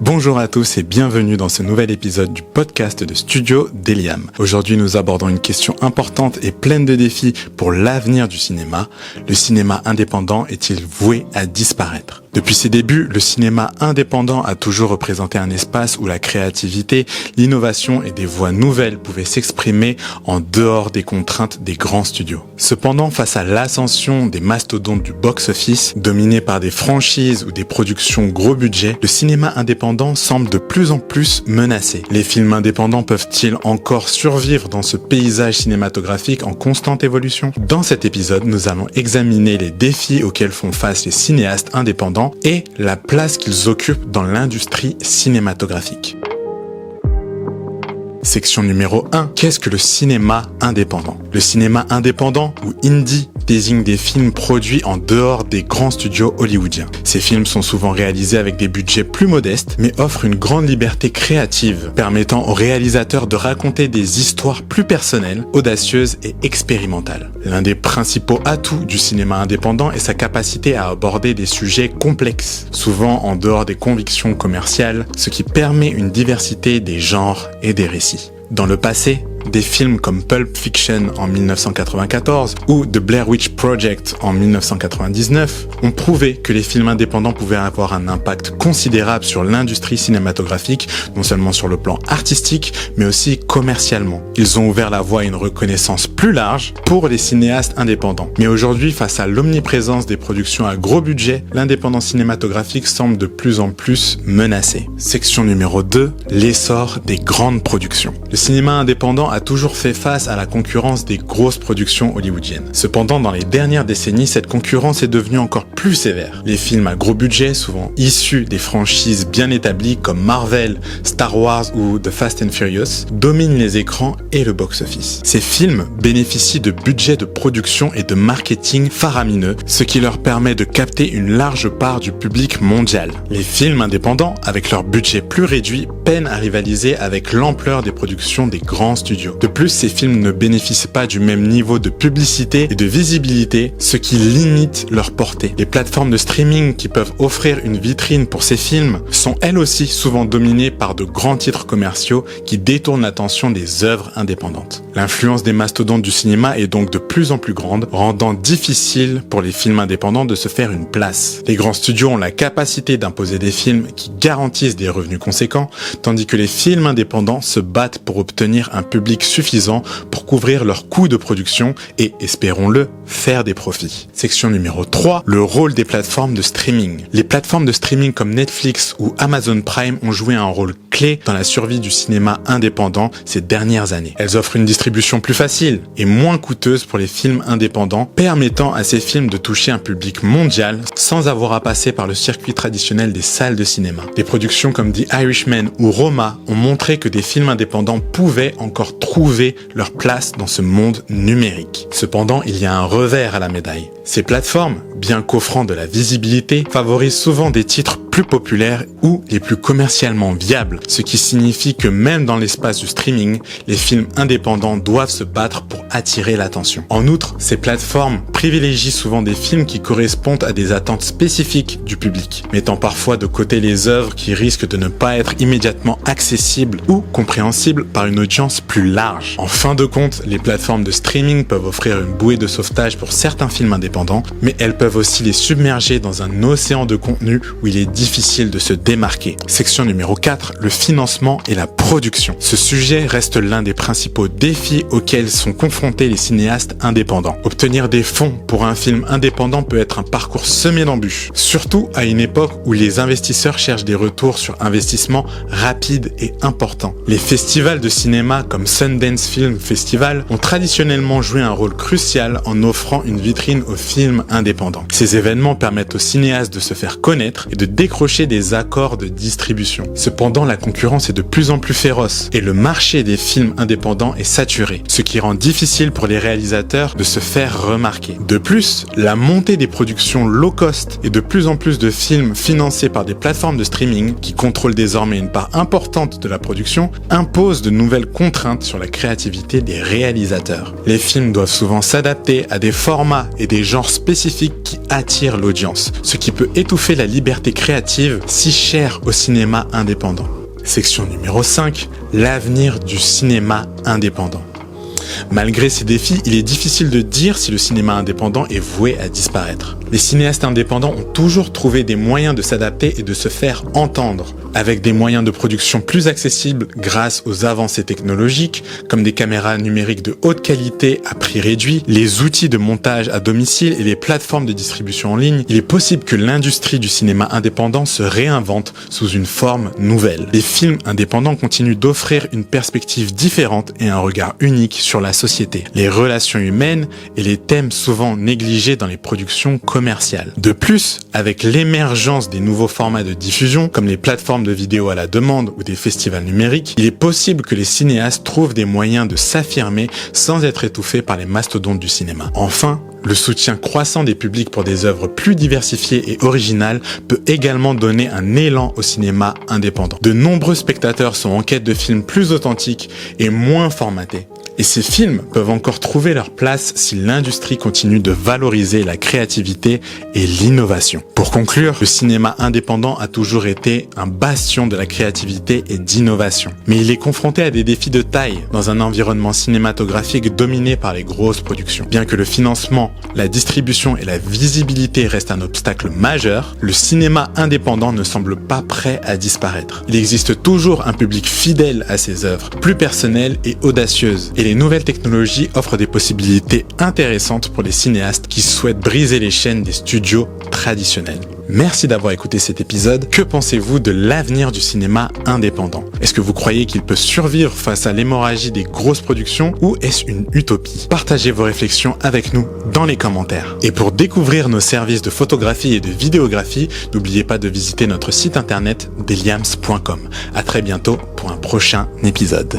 Bonjour à tous et bienvenue dans ce nouvel épisode du podcast de Studio Deliam. Aujourd'hui, nous abordons une question importante et pleine de défis pour l'avenir du cinéma. Le cinéma indépendant est-il voué à disparaître ? Depuis ses débuts, le cinéma indépendant a toujours représenté un espace où la créativité, l'innovation et des voix nouvelles pouvaient s'exprimer en dehors des contraintes des grands studios. Cependant, face à l'ascension des mastodontes du box-office, dominés par des franchises ou des productions gros budget, le cinéma indépendant semble de plus en plus menacé. Les films indépendants peuvent-ils encore survivre dans ce paysage cinématographique en constante évolution ? Dans cet épisode, nous allons examiner les défis auxquels font face les cinéastes indépendants et la place qu'ils occupent dans l'industrie cinématographique. Section numéro 1. Qu'est-ce que le cinéma indépendant ? Le cinéma indépendant, ou indie, désigne des films produits en dehors des grands studios hollywoodiens. Ces films sont souvent réalisés avec des budgets plus modestes, mais offrent une grande liberté créative, permettant aux réalisateurs de raconter des histoires plus personnelles, audacieuses et expérimentales. L'un des principaux atouts du cinéma indépendant est sa capacité à aborder des sujets complexes, souvent en dehors des convictions commerciales, ce qui permet une diversité des genres et des récits. Dans le passé, des films comme Pulp Fiction en 1994 ou The Blair Witch Project en 1999 ont prouvé que les films indépendants pouvaient avoir un impact considérable sur l'industrie cinématographique, non seulement sur le plan artistique, mais aussi commercialement. Ils ont ouvert la voie à une reconnaissance plus large pour les cinéastes indépendants. Mais aujourd'hui, face à l'omniprésence des productions à gros budget, l'indépendance cinématographique semble de plus en plus menacée. Section numéro 2, l'essor des grandes productions. Le cinéma indépendant a toujours fait face à la concurrence des grosses productions hollywoodiennes. Cependant, dans les dernières décennies, cette concurrence est devenue encore plus sévère. Les films à gros budget, souvent issus des franchises bien établies comme Marvel, Star Wars ou The Fast and Furious, dominent les écrans et le box-office. Ces films bénéficient de budgets de production et de marketing faramineux, ce qui leur permet de capter une large part du public mondial. Les films indépendants, avec leur budget plus réduit, peinent à rivaliser avec l'ampleur des productions des grands studios. De plus, ces films ne bénéficient pas du même niveau de publicité et de visibilité, ce qui limite leur portée. Les plateformes de streaming qui peuvent offrir une vitrine pour ces films sont elles aussi souvent dominées par de grands titres commerciaux qui détournent l'attention des œuvres indépendantes. L'influence des mastodontes du cinéma est donc de plus en plus grande, rendant difficile pour les films indépendants de se faire une place. Les grands studios ont la capacité d'imposer des films qui garantissent des revenus conséquents, tandis que les films indépendants se battent pour obtenir un public suffisant pour couvrir leurs coûts de production et, espérons-le, faire des profits. Section numéro 3, le rôle des plateformes de streaming. Les plateformes de streaming comme Netflix ou Amazon Prime ont joué un rôle clé dans la survie du cinéma indépendant ces dernières années. Elles offrent une distribution plus facile et moins coûteuse pour les films indépendants, permettant à ces films de toucher un public mondial sans avoir à passer par le circuit traditionnel des salles de cinéma. Des productions comme The Irishman ou Roma ont montré que des films indépendants pouvaient encore trouver leur place dans ce monde numérique. Cependant, il y a un revers à la médaille. Ces plateformes, bien qu'offrant de la visibilité, favorisent souvent des titres plus populaires ou les plus commercialement viables, ce qui signifie que même dans l'espace du streaming, les films indépendants doivent se battre pour attirer l'attention. En outre, ces plateformes privilégient souvent des films qui correspondent à des attentes spécifiques du public, mettant parfois de côté les œuvres qui risquent de ne pas être immédiatement accessibles ou compréhensibles par une audience plus large. En fin de compte, les plateformes de streaming peuvent offrir une bouée de sauvetage pour certains films indépendants, mais elles peuvent aussi les submerger dans un océan de contenu où il est difficile de se démarquer. Section numéro 4, le financement et la production. Ce sujet reste l'un des principaux défis auxquels sont confrontés les cinéastes indépendants. Obtenir des fonds pour un film indépendant peut être un parcours semé d'embûches, surtout à une époque où les investisseurs cherchent des retours sur investissement rapides et importants. Les festivals de cinéma comme Sundance Film Festival ont traditionnellement joué un rôle crucial en offrant une vitrine aux films indépendants. Ces événements permettent aux cinéastes de se faire connaître et de décrocher des accords de distribution. Cependant, la concurrence est de plus en plus féroce et le marché des films indépendants est saturé, ce qui rend difficile pour les réalisateurs de se faire remarquer. De plus, la montée des productions low cost et de plus en plus de films financés par des plateformes de streaming qui contrôlent désormais une part importante de la production impose de nouvelles contraintes sur la créativité des réalisateurs. Les films doivent souvent s'adapter à des formats et des genres spécifiques qui attirent l'audience, ce qui peut étouffer la liberté créative créative si chère au cinéma indépendant. Section numéro 5, l'avenir du cinéma indépendant. Malgré ces défis, il est difficile de dire si le cinéma indépendant est voué à disparaître. Les cinéastes indépendants ont toujours trouvé des moyens de s'adapter et de se faire entendre, avec des moyens de production plus accessibles grâce aux avancées technologiques, comme des caméras numériques de haute qualité à prix réduit, les outils de montage à domicile et les plateformes de distribution en ligne. Il est possible que l'industrie du cinéma indépendant se réinvente sous une forme nouvelle. Les films indépendants continuent d'offrir une perspective différente et un regard unique sur la société, les relations humaines et les thèmes souvent négligés dans les productions commerciales. De plus, avec l'émergence des nouveaux formats de diffusion, comme les plateformes de vidéos à la demande ou des festivals numériques, il est possible que les cinéastes trouvent des moyens de s'affirmer sans être étouffés par les mastodontes du cinéma. Enfin, le soutien croissant des publics pour des œuvres plus diversifiées et originales peut également donner un élan au cinéma indépendant. De nombreux spectateurs sont en quête de films plus authentiques et moins formatés. Et ces films peuvent encore trouver leur place si l'industrie continue de valoriser la créativité et l'innovation. Pour conclure, le cinéma indépendant a toujours été un bastion de la créativité et d'innovation. Mais il est confronté à des défis de taille dans un environnement cinématographique dominé par les grosses productions. Bien que le financement, la distribution et la visibilité restent un obstacle majeur, le cinéma indépendant ne semble pas prêt à disparaître. Il existe toujours un public fidèle à ses œuvres, plus personnelles et audacieuses. Et les nouvelles technologies offrent des possibilités intéressantes pour les cinéastes qui souhaitent briser les chaînes des studios traditionnels. Merci d'avoir écouté cet épisode. Que pensez-vous de l'avenir du cinéma indépendant? Est-ce que vous croyez qu'il peut survivre face à l'hémorragie des grosses productions ou est-ce une utopie? Partagez vos réflexions avec nous dans les commentaires. Et pour découvrir nos services de photographie et de vidéographie, n'oubliez pas de visiter notre site internet deliams.com. À très bientôt pour un prochain épisode.